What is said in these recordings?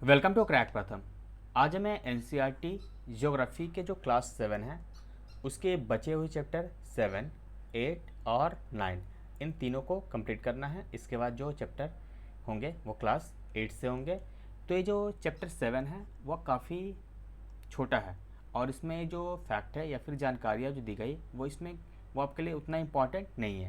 Welcome to crack प्रथम। आज मैं एनसीईआरटी ज्योग्राफी के जो क्लास 7 है उसके बचे हुए चैप्टर 7, 8 और 9 इन तीनों को कंप्लीट करना है। इसके बाद जो चैप्टर होंगे वो क्लास 8 से होंगे। तो ये जो चैप्टर 7 है वह काफ़ी छोटा है और इसमें जो फैक्ट है या फिर जानकारियाँ जो दी गई वो आपके लिए उतना इम्पॉर्टेंट नहीं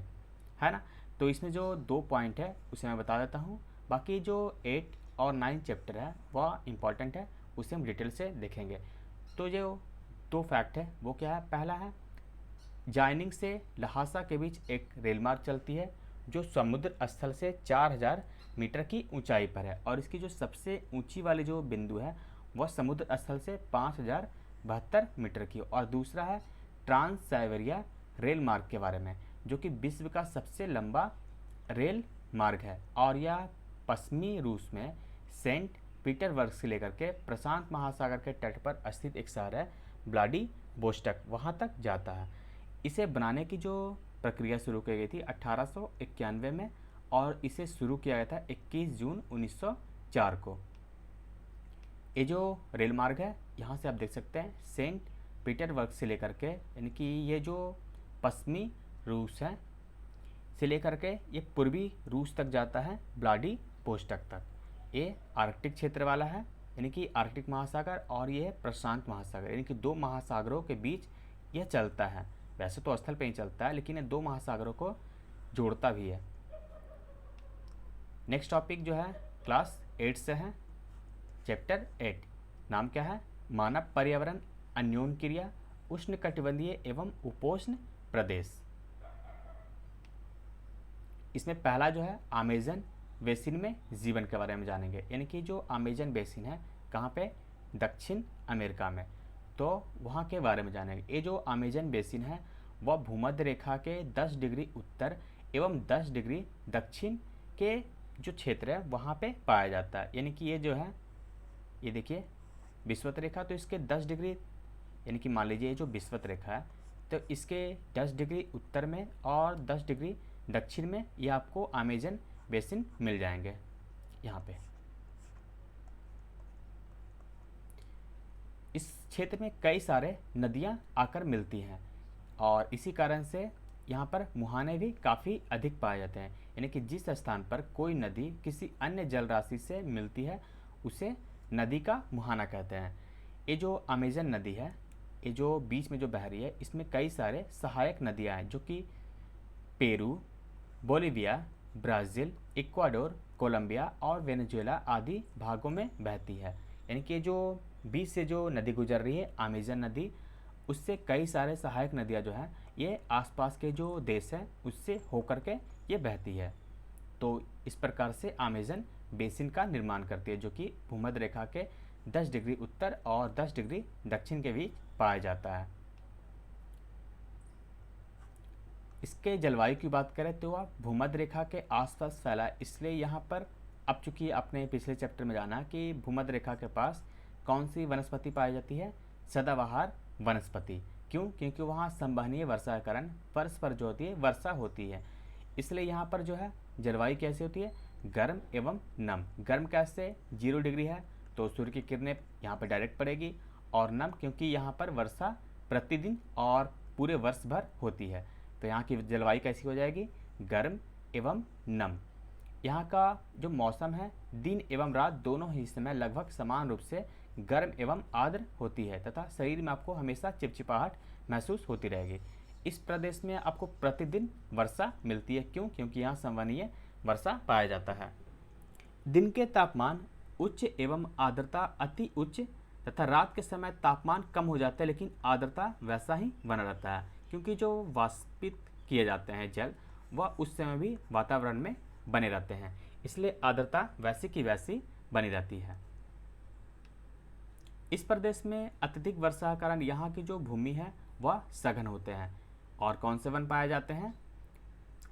है ना। तो इसमें जो 2 पॉइंट है उसे मैं बता देता हूँ। बाकी जो 8 और 9 चैप्टर है वह इम्पॉर्टेंट है, उसे हम डिटेल से देखेंगे। तो जो 2 फैक्ट है वो क्या है? पहला है जाइनिंग से लहासा के बीच एक रेल मार्ग चलती है जो समुद्र स्थल से 4000 मीटर की ऊंचाई पर है और इसकी जो सबसे ऊंची वाली जो बिंदु है वह समुद्र स्थल से 5072 मीटर की। और दूसरा है ट्रांस साइबेरिया रेल मार्ग के बारे में, जो कि विश्व का सबसे लंबा रेल मार्ग है और यह पश्चिमी रूस में सेंट पीटरबर्ग से लेकर के प्रशांत महासागर के तट पर स्थित एक शहर है व्लाडी बोस्टक, वहाँ तक जाता है। इसे बनाने की जो प्रक्रिया शुरू की गई थी 1891 में और इसे शुरू किया गया था 21 जून 1904 को। ये जो रेल मार्ग है यहाँ से आप देख सकते हैं सेंट पीटरबर्ग से लेकर के, यानी कि ये जो पश्चिमी रूस है से लेकर के ये पूर्वी रूस तक जाता है व्लाडी बोस्टक तक। ये आर्कटिक क्षेत्र वाला है, यानी कि आर्कटिक महासागर, और ये है प्रशांत महासागर, यानी कि 2 महासागरों के बीच यह चलता है। वैसे तो स्थल पे ही चलता है लेकिन ये 2 महासागरों को जोड़ता भी है। नेक्स्ट टॉपिक जो है क्लास 8 से है, चैप्टर 8। नाम क्या है? मानव पर्यावरण अन्योन क्रिया उष्ण कटिबंधीय एवं उपोष्ण प्रदेश। इसमें पहला जो है अमेजन बेसिन में जीवन के बारे में जानेंगे, यानी कि जो अमेजन बेसिन है कहाँ पे? दक्षिण अमेरिका में, तो वहाँ के बारे में जानेंगे। ये जो अमेजन बेसिन है वह भूमध्य रेखा के 10 डिग्री उत्तर एवं 10 डिग्री दक्षिण के जो क्षेत्र है वहाँ पे पाया जाता है। यानी कि ये जो है, ये देखिए विषुवत रेखा, तो इसके 10 डिग्री, यानी कि मान लीजिए ये जो विषुवत रेखा है तो इसके 10 डिग्री उत्तर में और 10 डिग्री दक्षिण में ये आपको अमेजन बेसिन मिल जाएंगे। यहाँ पे इस क्षेत्र में कई सारे नदियाँ आकर मिलती हैं और इसी कारण से यहाँ पर मुहाने भी काफ़ी अधिक पाए जाते हैं। यानी कि जिस स्थान पर कोई नदी किसी अन्य जल राशि से मिलती है उसे नदी का मुहाना कहते हैं। ये जो अमेजन नदी है, ये जो बीच में जो बह रही है, इसमें कई सारे सहायक नदियाँ हैं जो कि Peru, Bolivia, Brazil, Ecuador, Colombia और वेनेजुएला आदि भागों में बहती है। यानी कि जो बीच से जो नदी गुजर रही है अमेजन नदी, उससे कई सारे सहायक नदियाँ जो हैं ये आसपास के जो देश हैं उससे होकर के ये बहती है। तो इस प्रकार से अमेजन बेसिन का निर्माण करती है जो कि भूमध्य रेखा के 10 डिग्री उत्तर और 10 डिग्री दक्षिण के बीच पाया जाता है। इसके जलवायु की बात करें तो वह भूमध्य रेखा के आसपास फैला है, इसलिए यहाँ पर अब चूंकि आपने पिछले चैप्टर में जाना कि भूमध्य रेखा के पास कौन सी वनस्पति पाई जाती है? सदाबहार वनस्पति। क्यों? क्योंकि वहाँ संवहनीय वर्षा के कारण फर्श पर जो होती है वर्षा होती है, इसलिए यहाँ पर जो है जलवायु कैसी होती है? गर्म एवं नम। गर्म कैसे? 0 डिग्री है तो सूर्य की किरणें यहाँ पर डायरेक्ट पड़ेगी, और नम क्योंकि यहाँ पर वर्षा प्रतिदिन और पूरे वर्ष भर होती है, तो यहाँ की जलवायु कैसी हो जाएगी? गर्म एवं नम। यहाँ का जो मौसम है दिन एवं रात दोनों ही समय लगभग समान रूप से गर्म एवं आर्द्र होती है तथा शरीर में आपको हमेशा चिपचिपाहट महसूस होती रहेगी। इस प्रदेश में आपको प्रतिदिन वर्षा मिलती है। क्यों? क्योंकि यहाँ संवहनीय वर्षा पाया जाता है। दिन के तापमान उच्च एवं आर्द्रता अति उच्च तथा रात के समय तापमान कम हो जाता है लेकिन आर्द्रता वैसा ही बना रहता है, क्योंकि जो वाष्पित किए जाते हैं जल वह उस समय भी वातावरण में बने रहते हैं, इसलिए आर्द्रता वैसी की वैसी बनी रहती है। इस प्रदेश में अत्यधिक वर्षा के कारण यहाँ की जो भूमि है वह सघन होते हैं। और कौन से वन पाए जाते हैं?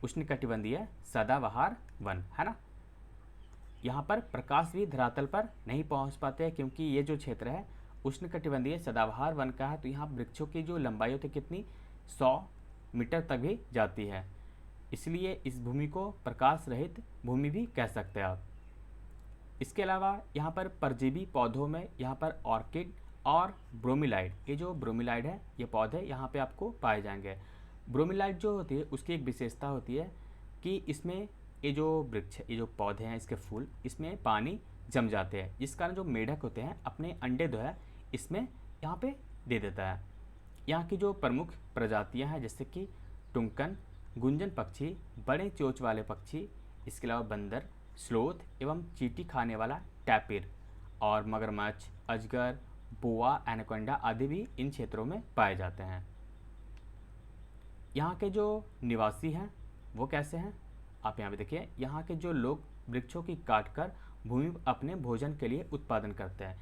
उष्णकटिबंधीय सदाबहार वन, है ना। यहाँ पर प्रकाश भी धरातल पर नहीं पहुँच पाते हैं क्योंकि ये जो क्षेत्र है उष्णकटिबंधीय सदाबहार वन का है, तो यहाँ वृक्षों की जो लंबाई होती है कितनी? 100 मीटर तक भी जाती है, इसलिए इस भूमि को प्रकाश रहित भूमि भी कह सकते हैं आप। इसके अलावा यहाँ पर परजीवी पौधों में यहाँ पर ऑर्किड और ब्रोमीलाइड, ये जो ब्रोमीलाइड है ये पौधे यहाँ पे आपको पाए जाएंगे। ब्रोमीलाइड जो होती है उसकी एक विशेषता होती है कि इसमें ये जो वृक्ष, ये जो पौधे हैं, इसके फूल, इसमें पानी जम जाते हैं, जिस कारण जो मेढक होते हैं अपने अंडे जो है इसमें यहाँ पे दे देता है। यहाँ की जो प्रमुख प्रजातियाँ हैं जैसे कि टुंकन, गुंजन पक्षी, बड़े चोंच वाले पक्षी, इसके अलावा बंदर, स्लोथ एवं चींटी खाने वाला टैपिर और मगरमच्छ, अजगर, बोआ, एनाकोंडा आदि भी इन क्षेत्रों में पाए जाते हैं। यहाँ के जो निवासी हैं वो कैसे हैं, आप यहाँ पे देखिए, यहाँ के जो लोग वृक्षों की काट कर भूमि पर अपने भोजन के लिए उत्पादन करते हैं।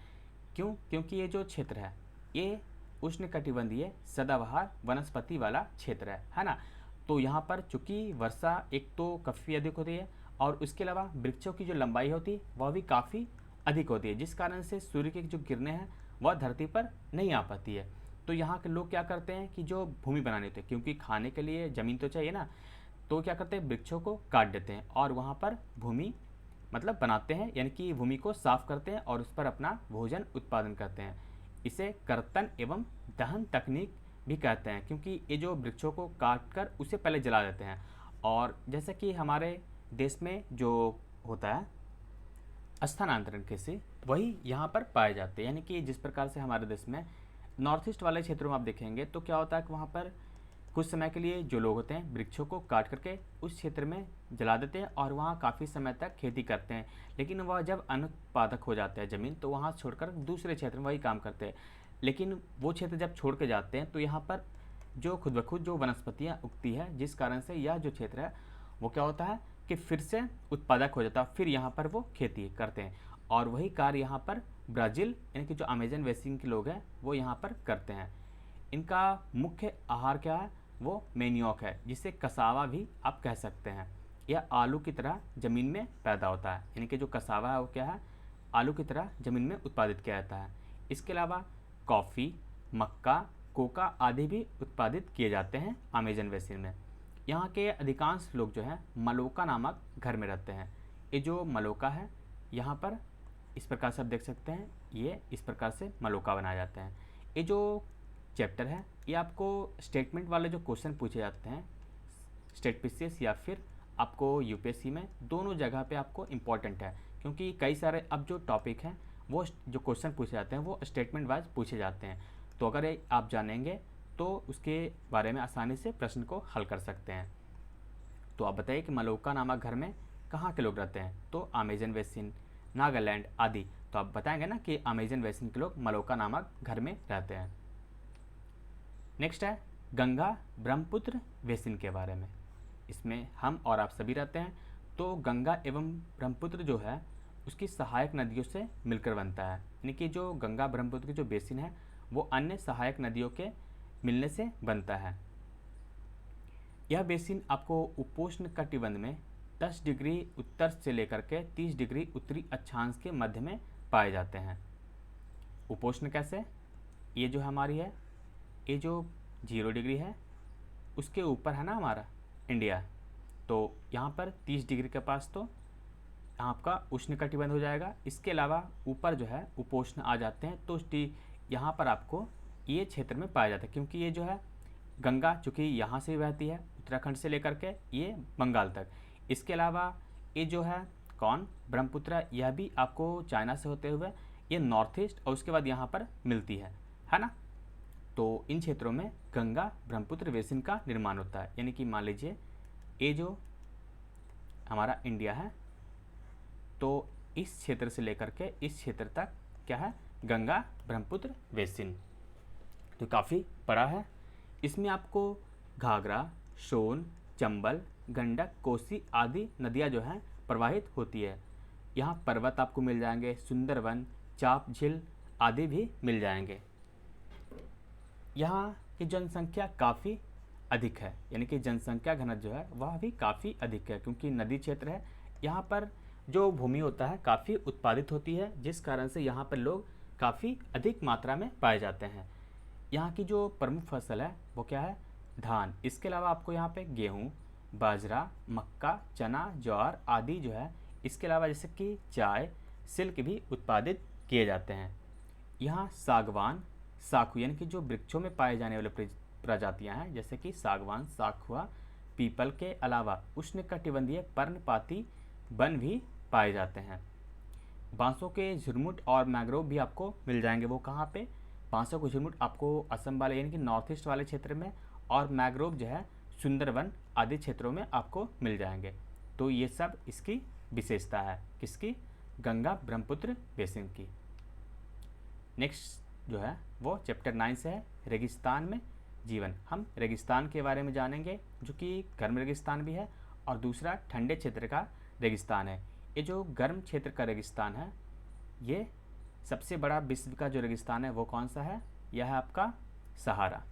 क्यों? क्योंकि ये जो क्षेत्र है ये उष्णकटिबंधीय सदाबहार वनस्पति वाला क्षेत्र है ना। तो यहाँ पर चूंकि वर्षा एक तो काफ़ी अधिक होती है और उसके अलावा वृक्षों की जो लंबाई होती है वह भी काफ़ी अधिक होती है, जिस कारण से सूर्य की जो किरणें हैं वह धरती पर नहीं आ पाती है। तो यहाँ के लोग क्या करते हैं कि जो भूमि बनानी होती है, क्योंकि खाने के लिए ज़मीन तो चाहिए ना, तो क्या करते हैं वृक्षों को काट देते हैं और वहाँ पर भूमि मतलब बनाते हैं, यानी कि भूमि को साफ करते हैं और उस पर अपना भोजन उत्पादन करते हैं। इसे कर्तन एवं दहन तकनीक भी कहते हैं, क्योंकि ये जो वृक्षों को काट कर उसे पहले जला देते हैं। और जैसे कि हमारे देश में जो होता है स्थानांतरण कृषि, वही यहाँ पर पाए जाते हैं। यानी कि जिस प्रकार से हमारे देश में नॉर्थ ईस्ट वाले क्षेत्रों में आप देखेंगे तो क्या होता है कि वहाँ पर कुछ समय के लिए जो लोग होते हैं वृक्षों को काट करके उस क्षेत्र में जला देते हैं और वहाँ काफ़ी समय तक खेती करते हैं, लेकिन वह जब अनुत्पादक हो जाता है ज़मीन तो वहाँ छोड़कर दूसरे क्षेत्र में वही काम करते हैं। लेकिन वो क्षेत्र जब छोड़ के जाते हैं तो यहाँ पर जो खुद ब खुद जो वनस्पतियाँ उगती है, जिस कारण से यह जो क्षेत्र है वो क्या होता है कि फिर से उत्पादक हो जाता है, फिर यहाँ पर वो खेती करते हैं। और वही कार्य यहाँ पर ब्राज़ील यानी कि जो अमेजन बेसिन के लोग हैं वो यहाँ पर करते हैं। इनका मुख्य आहार क्या है, वो मेनियोक है, जिसे कसावा भी आप कह सकते हैं। यह आलू की तरह ज़मीन में पैदा होता है, यानी कि जो कसावा है वो क्या है, आलू की तरह ज़मीन में उत्पादित किया जाता है। इसके अलावा कॉफ़ी, मक्का, कोका आदि भी उत्पादित किए जाते हैं अमेजन बेसिन में। यहाँ के अधिकांश लोग जो हैं मलोका नामक घर में रहते हैं। ये जो मलोका है यहाँ पर इस प्रकार से आप देख सकते हैं, ये इस प्रकार से मलोका बनाए जाते हैं। ये जो चैप्टर है ये आपको स्टेटमेंट वाले जो क्वेश्चन पूछे जाते हैं स्टेट पीसीएस या फिर आपको यूपीएससी में, दोनों जगह पे आपको इम्पॉर्टेंट है, क्योंकि कई सारे अब जो टॉपिक हैं वो जो क्वेश्चन पूछे जाते हैं वो स्टेटमेंट वाइज पूछे जाते हैं। तो अगर ये आप जानेंगे तो उसके बारे में आसानी से प्रश्न को हल कर सकते हैं। तो आप बताइए कि मलोका नामक घर में कहाँ के लोग रहते हैं, तो अमेजन बेसिन, नागालैंड आदि। तो आप बताएंगे ना कि अमेजन बेसिन के लोग मलोका नामक घर में रहते हैं। नेक्स्ट है गंगा ब्रह्मपुत्र बेसिन के बारे में। इसमें हम और आप सभी रहते हैं। तो गंगा एवं ब्रह्मपुत्र जो है उसकी सहायक नदियों से मिलकर बनता है, यानी कि जो गंगा ब्रह्मपुत्र की जो बेसिन है वो अन्य सहायक नदियों के मिलने से बनता है। यह बेसिन आपको उपोष्ण कटिबंध में 10 डिग्री उत्तर से लेकर के 30 डिग्री उत्तरी अक्षांश के मध्य में पाए जाते हैं। उपोष्ण कैसे, ये जो हमारी है ये जो 0 डिग्री है उसके ऊपर है ना हमारा इंडिया, तो यहाँ पर 30 डिग्री के पास तो आपका उष्ण कटिबंध हो जाएगा। इसके अलावा ऊपर जो है उपोष्ण आ जाते हैं, तो यहाँ पर आपको ये क्षेत्र में पाया जाता है, क्योंकि ये जो है गंगा चूँकि यहाँ से बहती है उत्तराखंड से लेकर के ये बंगाल तक। इसके अलावा ये जो है कौन ब्रह्मपुत्र, यह भी आपको चाइना से होते हुए ये नॉर्थ ईस्ट और उसके बाद यहाँ पर मिलती है ना। तो इन क्षेत्रों में गंगा ब्रह्मपुत्र बेसिन का निर्माण होता है, यानी कि मान लीजिए ये जो हमारा इंडिया है तो इस क्षेत्र से लेकर के इस क्षेत्र तक क्या है, गंगा ब्रह्मपुत्र बेसिन। तो काफ़ी बड़ा है। इसमें आपको घाघरा, सोन, चंबल, गंडक, कोसी आदि नदियाँ जो हैं प्रवाहित होती है। यहाँ पर्वत आपको मिल जाएंगे, सुंदरवन, चाप झील आदि भी मिल जाएंगे। यहाँ की जनसंख्या काफ़ी अधिक है, यानी कि जनसंख्या घनत्व जो है वह भी काफ़ी अधिक है, क्योंकि नदी क्षेत्र है। यहाँ पर जो भूमि होता है काफ़ी उत्पादित होती है, जिस कारण से यहाँ पर लोग काफ़ी अधिक मात्रा में पाए जाते हैं। यहाँ की जो प्रमुख फसल है वो क्या है, धान। इसके अलावा आपको यहाँ पे गेहूँ, बाजरा, मक्का, चना, ज्वार आदि जो है, इसके अलावा जैसे कि चाय, सिल्क भी उत्पादित किए जाते हैं। यहाँ सागवान, साखू यानी कि जो वृक्षों में पाए जाने वाले प्रजातियां हैं, जैसे कि सागवान, साखुआ, पीपल के अलावा उष्णकटिबंधीय पर्णपाती वन भी पाए जाते हैं। बांसों के झुरमुट और मैंग्रोव भी आपको मिल जाएंगे। वो कहाँ पे? बांसों के झुरमुट आपको असम वाले यानी कि नॉर्थ ईस्ट वाले क्षेत्र में, और मैंग्रोव जो है सुंदरवन आदि क्षेत्रों में आपको मिल जाएंगे। तो ये सब इसकी विशेषता है, किसकी? गंगा ब्रह्मपुत्र बेसिन की। नेक्स्ट जो है वो चैप्टर 9 से है, रेगिस्तान में जीवन। हम रेगिस्तान के बारे में जानेंगे, जो कि गर्म रेगिस्तान भी है और दूसरा ठंडे क्षेत्र का रेगिस्तान है। ये जो गर्म क्षेत्र का रेगिस्तान है, ये सबसे बड़ा विश्व का जो रेगिस्तान है वो कौन सा है? यह है आपका सहारा।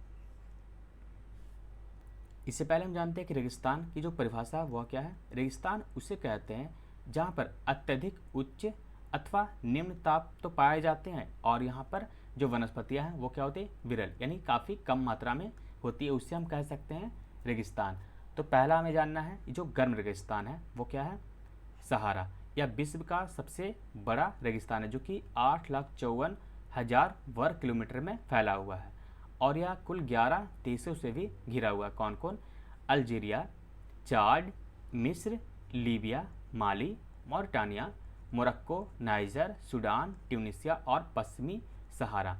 इससे पहले हम जानते हैं कि रेगिस्तान की जो परिभाषा वह क्या है। रेगिस्तान उसे कहते हैं जहाँ पर अत्यधिक उच्च अथवा निम्न ताप तो पाए जाते हैं, और यहाँ पर जो वनस्पतियाँ हैं वो क्या होती है? विरल, यानी काफ़ी कम मात्रा में होती है, उससे हम कह सकते हैं रेगिस्तान। तो पहला हमें जानना है जो गर्म रेगिस्तान है वो क्या है? सहारा। यह विश्व का सबसे बड़ा रेगिस्तान है, जो कि 8,54,000 वर्ग किलोमीटर में फैला हुआ है, और यह कुल 11 देशों से भी घिरा हुआ है। कौन कौन? अल्जीरिया, चाड, मिस्र, Libya, Mali, Mauritania, Morocco, Niger, Sudan, Tunisia और पश्चिमी सहारा।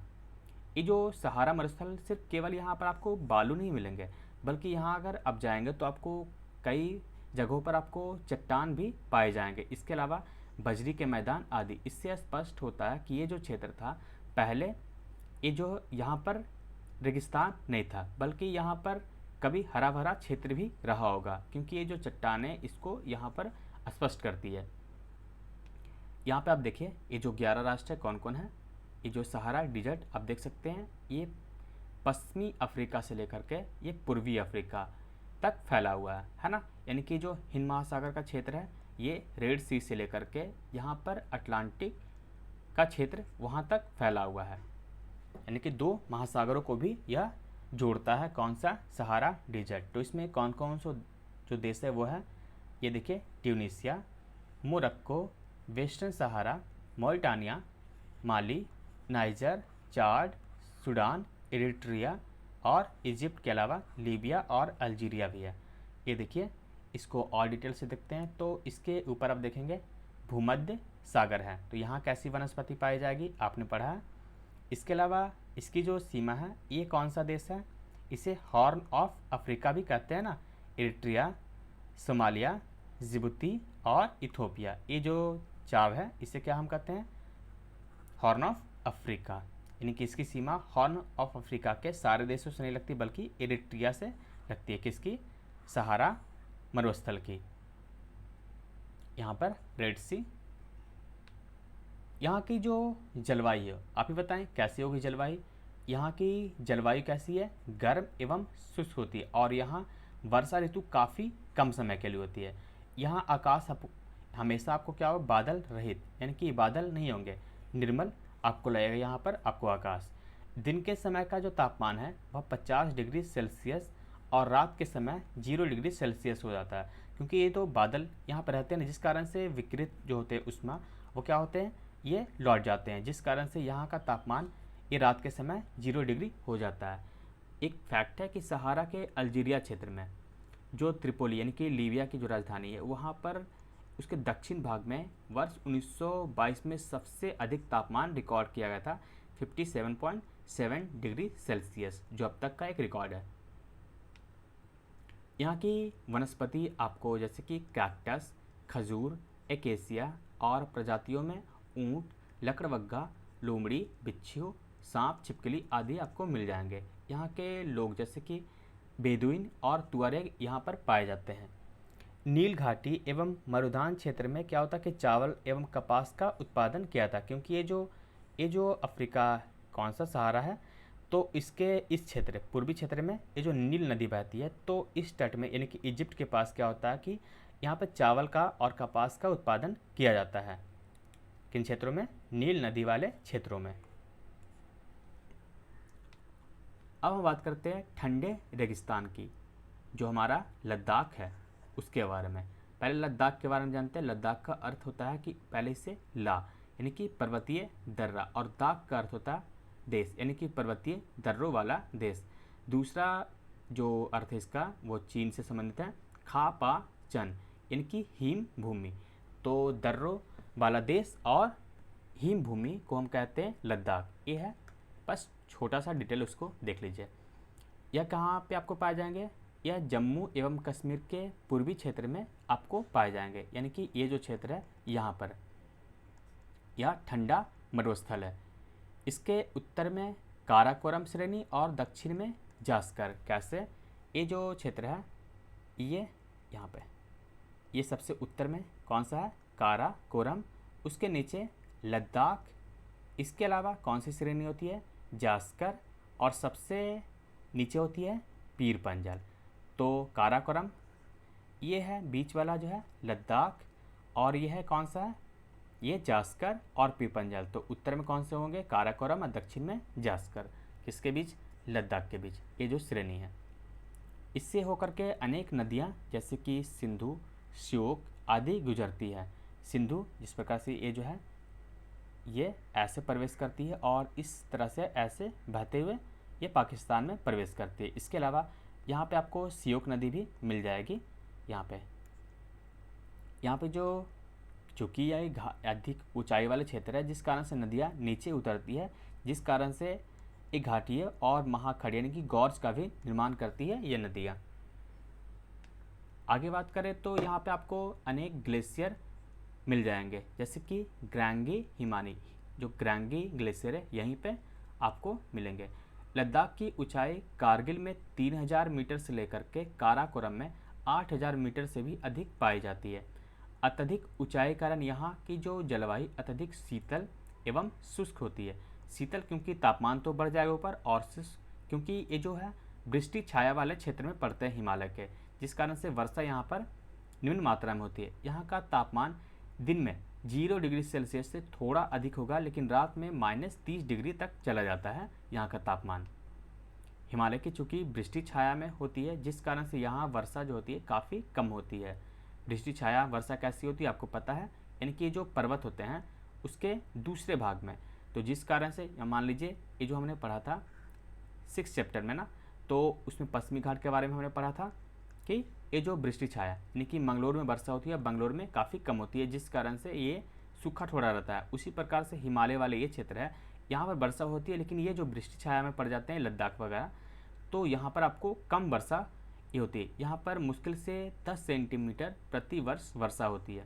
ये जो सहारा मरुस्थल सिर्फ केवल यहाँ पर आपको बालू नहीं मिलेंगे, बल्कि यहाँ अगर आप जाएंगे तो आपको कई जगहों पर आपको चट्टान भी पाए जाएंगे, इसके अलावा बजरी के मैदान आदि। इससे स्पष्ट होता है कि ये जो क्षेत्र था पहले, ये जो यहाँ पर रेगिस्तान नहीं था, बल्कि यहाँ पर कभी हरा भरा क्षेत्र भी रहा होगा, क्योंकि ये जो चट्टानें इसको यहाँ पर स्पष्ट करती है। यहाँ पे आप देखिए ये जो 11 राष्ट्र है कौन कौन है। ये जो सहारा डिजर्ट आप देख सकते हैं, ये पश्चिमी अफ्रीका से लेकर के ये पूर्वी अफ्रीका तक फैला हुआ है ना। यानी कि जो हिंद महासागर का क्षेत्र है ये रेड सी से लेकर के यहाँ पर अटलांटिक का क्षेत्र वहाँ तक फैला हुआ है, यानी कि 2 महासागरों को भी यह जोड़ता है। कौन सा? Sahara desert. तो इसमें कौन कौन सा जो देश है वो है, ये देखिए, ट्यूनीशिया, मोरक्को, वेस्टर्न सहारा, मॉरिटानिया, माली, नाइजर, चाड, सूडान, इरिट्रिया और इजिप्ट के अलावा लीबिया और अल्जीरिया भी है। ये देखिए, इसको और डिटेल से देखते हैं तो इसके ऊपर आप देखेंगे भूमध्य सागर है, तो यहाँ कैसी वनस्पति पाई जाएगी आपने पढ़ा है। इसके अलावा इसकी जो सीमा है, ये कौन सा देश है? इसे हॉर्न ऑफ अफ्रीका भी कहते हैं ना। इरिट्रिया, सोमालिया, जिबूती और इथोपिया, ये जो 4 है इसे क्या हम कहते हैं? Horn of Africa. यानी कि इसकी सीमा हॉर्न ऑफ अफ्रीका के सारे देशों से नहीं लगती, बल्कि इरिट्रिया से लगती है। किसकी? सहारा मरुस्थल की। यहाँ पर रेड सी। यहाँ की जो जलवायु है आप ही बताएं कैसी होगी जलवायु। यहाँ की जलवायु कैसी है? गर्म एवं शुष्क होती है, और यहाँ वर्षा ऋतु काफ़ी कम समय के लिए होती है। यहाँ आकाश हमेशा आपको क्या होगा? बादल रहित, यानी कि बादल नहीं होंगे, निर्मल आपको लगेगा यहाँ पर आपको आकाश। दिन के समय का जो तापमान है वह 50 डिग्री सेल्सियस और रात के समय 0 डिग्री सेल्सियस हो जाता है, क्योंकि ये तो बादल यहाँ पर रहते हैं, जिस कारण से विकृत जो होते हैं उष्मा वो क्या होते हैं? ये लौट जाते हैं, जिस कारण से यहाँ का तापमान ये रात के समय 0 डिग्री हो जाता है। एक फैक्ट है कि सहारा के अल्जीरिया क्षेत्र में जो त्रिपोली यानी कि लीबिया की जो राजधानी है, वहाँ पर उसके दक्षिण भाग में वर्ष 1922 में सबसे अधिक तापमान रिकॉर्ड किया गया था, 57.7 डिग्री सेल्सियस, जो अब तक का एक रिकॉर्ड है। यहाँ की वनस्पति आपको जैसे कि कैक्टस, खजूर, एकेसिया और प्रजातियों में ऊंट, लकड़बग्गा, लोमड़ी, बिच्छू, सांप, छिपकली आदि आपको मिल जाएंगे। यहाँ के लोग जैसे कि बेदुइन और तुअरेग यहाँ पर पाए जाते हैं। नील घाटी एवं मरुधान क्षेत्र में क्या होता है कि चावल एवं कपास का उत्पादन किया था, क्योंकि ये जो अफ्रीका कौन सा सहारा है, तो इसके इस क्षेत्र पूर्वी क्षेत्र में ये जो नील नदी बहती है, तो इस तट में यानी कि इजिप्ट के पास क्या होता है कि यहाँ पर चावल का और कपास का उत्पादन किया जाता है। किन क्षेत्रों में? नील नदी वाले क्षेत्रों में। अब हम बात करते हैं ठंडे रेगिस्तान की, जो हमारा लद्दाख है उसके बारे में। पहले लद्दाख के बारे में जानते हैं। लद्दाख का अर्थ होता है कि पहले से ला, यानी कि पर्वतीय दर्रा, और दाक का अर्थ होता है देश, यानी कि पर्वतीय दर्रों वाला देश। दूसरा जो अर्थ है इसका वो चीन से संबंधित है, खा पा चन, यानी कि हिम भूमि। तो दर्रों वाला देश और हिम भूमि को हम कहते हैं लद्दाख। ये है, बस छोटा सा डिटेल उसको देख लीजिए। यह कहाँ पे आपको पाए जाएंगे? यह जम्मू एवं कश्मीर के पूर्वी क्षेत्र में आपको पाए जाएंगे, यानी कि ये जो क्षेत्र है यहाँ पर, यह ठंडा मरुस्थल है। इसके उत्तर में काराकोरम श्रेणी और दक्षिण में जास्कर। कैसे? ये जो क्षेत्र है ये यहाँ पे, ये सबसे उत्तर में कौन सा है? काराकोरम। उसके नीचे लद्दाख। इसके अलावा कौन सी श्रेणी होती है? जास्कर। और सबसे नीचे होती है पीर पंजल। तो काराकोरम ये है बीच वाला जो है लद्दाख, और ये है कौन सा है? ये जास्कर और पीर पंजल। तो उत्तर में कौन से होंगे? काराकोरम, और दक्षिण में जास्कर। किसके बीच? लद्दाख के बीच ये जो श्रेणी है। इससे होकर के अनेक नदियाँ जैसे कि सिंधु, श्योक आदि गुजरती है। सिंधु जिस प्रकार से ये जो है ये ऐसे प्रवेश करती है, और इस तरह से ऐसे बहते हुए ये पाकिस्तान में प्रवेश करती है। इसके अलावा यहाँ पे आपको श्योक नदी भी मिल जाएगी। यहाँ पे जो चूँकि यह अधिक ऊंचाई वाले क्षेत्र है, जिस कारण से नदियाँ नीचे उतरती है, जिस कारण से एक घाटीय और महाखड़ी यानी कि गॉर्ज का भी निर्माण करती है ये नदियाँ। आगे बात करें तो यहाँ पे आपको अनेक ग्लेशियर मिल जाएंगे, जैसे कि ग्रैंगी हिमानी। जो ग्रैंगी ग्लेशियर है यहीं पे आपको मिलेंगे। लद्दाख की ऊंचाई कारगिल में 3000 मीटर से लेकर के काराकोरम में 8000 मीटर से भी अधिक पाई जाती है। अत्यधिक ऊंचाई कारण यहाँ की जो जलवायु अत्यधिक शीतल एवं शुष्क होती है। शीतल क्योंकि तापमान तो बढ़ जाएगा ऊपर, और शुष्क क्योंकि ये जो है वृष्टि छाया वाले क्षेत्र में पड़ते हैं हिमालय के, जिस कारण से वर्षा यहाँ पर निम्न मात्रा में होती है। यहाँ का तापमान दिन में 0 डिग्री सेल्सियस से थोड़ा अधिक होगा, लेकिन रात में -30 डिग्री तक चला जाता है यहाँ का तापमान। हिमालय की चूँकि वृष्टि छाया में होती है, जिस कारण से यहाँ वर्षा जो होती है काफ़ी कम होती है। वृष्टि छाया वर्षा कैसी होती है आपको पता है, यानी कि जो पर्वत होते हैं उसके दूसरे भाग में, तो जिस कारण से मान लीजिए ये जो हमने पढ़ा था 6 चैप्टर में ना, तो उसमें पश्चिमी घाट के बारे में हमने पढ़ा था कि ये जो वृष्टि छाया यानी कि मंगलोर में वर्षा होती है, बंगलोर में काफ़ी कम होती है, जिस कारण से ये सूखा थोड़ा रहता है। उसी प्रकार से हिमालय वाले ये क्षेत्र है, यहाँ पर वर्षा होती है, लेकिन ये जो वृष्टि छाया में पड़ जाते हैं लद्दाख वगैरह, तो यहाँ पर आपको कम वर्षा ये होती है। यहाँ पर मुश्किल से 10 सेंटीमीटर प्रति वर्ष वर्षा होती है।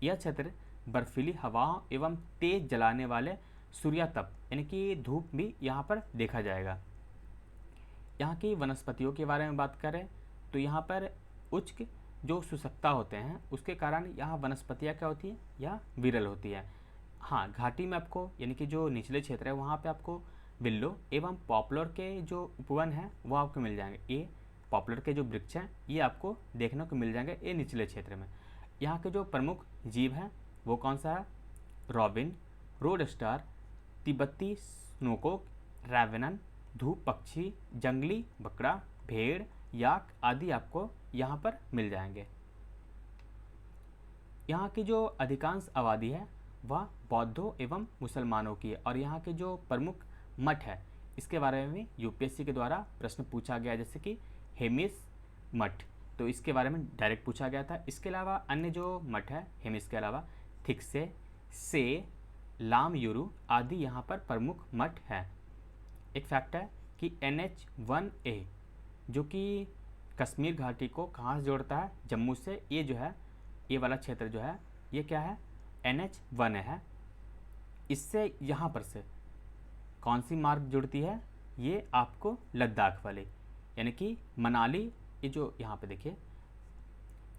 यह क्षेत्र बर्फीली हवाओं एवं तेज जलाने वाले सूर्यातप यानी कि धूप भी यहाँ पर देखा जाएगा। यहाँ की वनस्पतियों के बारे में बात करें तो यहाँ पर उच्च जो शुष्कता होते हैं उसके कारण यहाँ वनस्पतियाँ क्या होती हैं? या विरल होती है। हाँ, घाटी में आपको यानी कि जो निचले क्षेत्र है वहाँ पे आपको विल्लो एवं पॉपुलर के जो उपवन हैं वो आपको मिल जाएंगे। ये पॉपुलर के जो वृक्ष हैं ये आपको देखने को मिल जाएंगे ये निचले क्षेत्र में। यहाँ के जो प्रमुख जीव हैं वो कौन सा है? रॉबिन, रोड स्टार, तिब्बती स्नोकॉक, रैवेनन, धूप पक्षी, जंगली बकरा, भेड़, याक आदि आपको यहाँ पर मिल जाएंगे। यहाँ की जो अधिकांश आबादी है वह बौद्धों एवं मुसलमानों की है, और यहाँ के जो प्रमुख मठ है इसके बारे में यूपीएससी के द्वारा प्रश्न पूछा गया, जैसे कि हेमिस मठ, तो इसके बारे में डायरेक्ट पूछा गया था। इसके अलावा अन्य जो मठ है हेमिस के अलावा थिक्से, से, लामयुरु आदि यहाँ पर प्रमुख मठ है। एक फैक्ट है कि NH1A जो कि कश्मीर घाटी को कहाँ से जोड़ता है? जम्मू से। ये जो है ये वाला क्षेत्र जो है ये क्या है? NH1 है। इससे यहाँ पर से कौन सी मार्ग जुड़ती है? ये आपको लद्दाख वाली यानी कि मनाली, ये जो यहाँ पे देखिए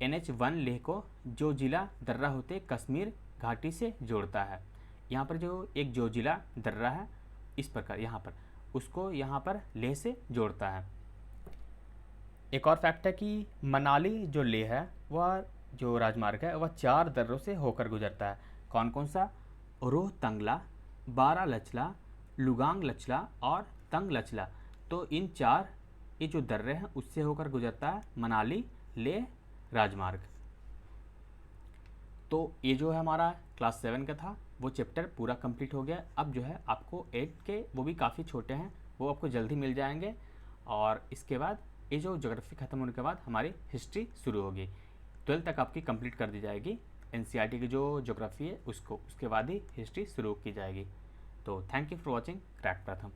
NH1 लेह को जो जिला दर्रा होते कश्मीर घाटी से जोड़ता है। यहाँ पर जो एक जो जिला दर्रा है इस प्रकार यहाँ पर उसको यहाँ पर लेह से जोड़ता है। एक और फैक्ट है कि मनाली जो लेह है वह जो राजमार्ग है वह 4 दर्रों से होकर गुजरता है। कौन कौन सा? रोहतंगला, बारा लचला, लुगांग लचला और तंग लचला। तो इन 4 ये जो दर्रे हैं उससे होकर गुजरता है मनाली लेह राजमार्ग। तो ये जो है हमारा क्लास 7 का था वो चैप्टर पूरा कंप्लीट हो गया। अब जो है आपको 8 के, वो भी काफ़ी छोटे हैं, वो आपको जल्दी मिल जाएंगे। और इसके बाद ये जो ज्योग्राफी ख़त्म होने के बाद हमारी हिस्ट्री शुरू होगी। 12 तक आपकी कंप्लीट कर दी जाएगी एनसीईआरटी की जो ज्योग्राफी है उसको, उसके बाद ही हिस्ट्री शुरू की जाएगी। तो thank you for watching crack प्रथम।